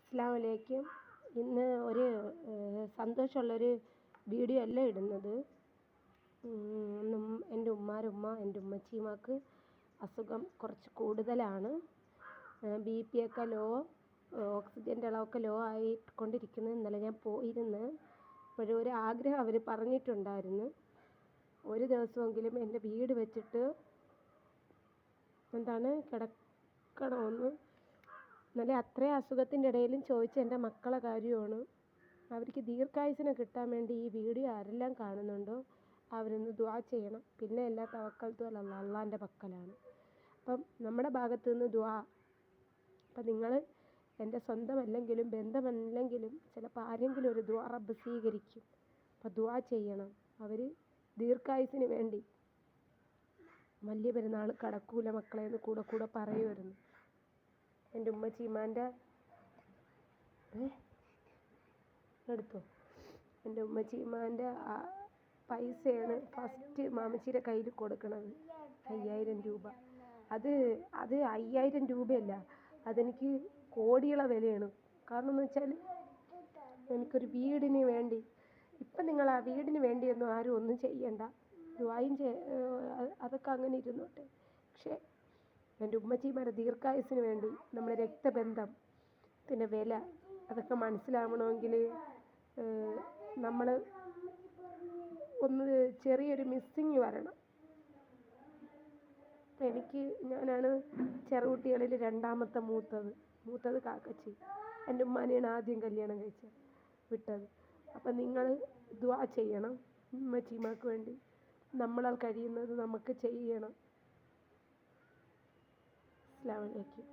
അസ്സലാമലൈക്കും. ഇന്ന് ഒരു സന്തോഷമുള്ളൊരു വീഡിയോ അല്ല ഇടുന്നത്. എൻ്റെ എൻ്റെ ഉമ്മച്ചിമാക്ക് അസുഖം കുറച്ച് കൂടുതലാണ്. BP ഒക്കെ ലോ, ഓക്സിജൻ്റെ അളവൊക്കെ ലോ ആയിക്കൊണ്ടിരിക്കുന്നു. ഇന്നലെ ഞാൻ പോയിരുന്നു. ഒരു ആഗ്രഹം അവർ പറഞ്ഞിട്ടുണ്ടായിരുന്നു, ഒരു ദിവസമെങ്കിലും എൻ്റെ വീട് വെച്ചിട്ട് കിടക്കണമെന്ന്. എന്നാലും അത്രയും അസുഖത്തിൻ്റെ ഇടയിലും ചോദിച്ച എൻ്റെ മക്കളെ കാര്യമാണ്. അവർക്ക് ദീർഘായുസ്സിനെ കിട്ടാൻ വേണ്ടി ഈ വീഡിയോ ആരെല്ലാം കാണുന്നുണ്ടോ അവരൊന്ന് ദുആ ചെയ്യണം. പിന്നെ എല്ലാ തവക്കൽത്തു അലല്ലാഹ്, അള്ളാൻ്റെ പക്കലാണ്. അപ്പം നമ്മുടെ ഭാഗത്തു നിന്ന് ദുആ. അപ്പം നിങ്ങൾ എൻ്റെ സ്വന്തമല്ലെങ്കിലും ബന്ധമല്ലെങ്കിലും ചിലപ്പോൾ ആരെങ്കിലും ഒരു ദുആ റബ്ബ് സ്വീകരിക്കും. അപ്പം ദുആ ചെയ്യണം. അവർ ദീർഘായുസ്സിന് വേണ്ടി. വലിയ പെരുന്നാൾ കടക്കൂല മക്കളെ എന്ന് കൂടെ പറയുമായിരുന്നു. എൻ്റെ ഉമ്മച്ചീമാൻ്റെ എൻ്റെ ഉമ്മച്ചീമാൻ്റെ പൈസയാണ് ഫസ്റ്റ് മാമച്ചിയുടെ കയ്യിൽ കൊടുക്കണത്, 5000 രൂപ. അത് 5000 രൂപയല്ല, അതെനിക്ക് കോടികളെ വിലയാണ്. കാരണം എന്ന് വെച്ചാൽ എനിക്കൊരു വീടിന് വേണ്ടി. ഇപ്പം നിങ്ങൾ ആ വീടിന് വേണ്ടിയൊന്നും ആരും ഒന്നും ചെയ്യണ്ട, ദുആയും അതൊക്കെ അങ്ങനെ ഇരുന്നോട്ടെ. പക്ഷേ എൻ്റെ ഉമ്മച്ചിമാരെ ദീർഘായുസ്സിന് വേണ്ടി നമ്മുടെ രക്തബന്ധത്തിൻ്റെ വില അതൊക്കെ മനസ്സിലാവണമെങ്കിൽ നമ്മൾ ഒന്ന് ചെറിയൊരു മിസ്സിങ് വരണം. ഞാനാണ് ചെറുകുട്ടികളിൽ രണ്ടാമത്തെ മൂത്തത് കാക്കച്ചി. എൻ്റെ ഉമ്മാനെയാണ് ആദ്യം കല്യാണം വിട്ടത്. അപ്പം നിങ്ങൾ ദുആ ചെയ്യണം ഉമ്മച്ചിമാർക്ക് വേണ്ടി. നമ്മളാൽ കഴിയുന്നത് നമുക്ക് ചെയ്യണം. അസ്സലാമു അലൈക്കും.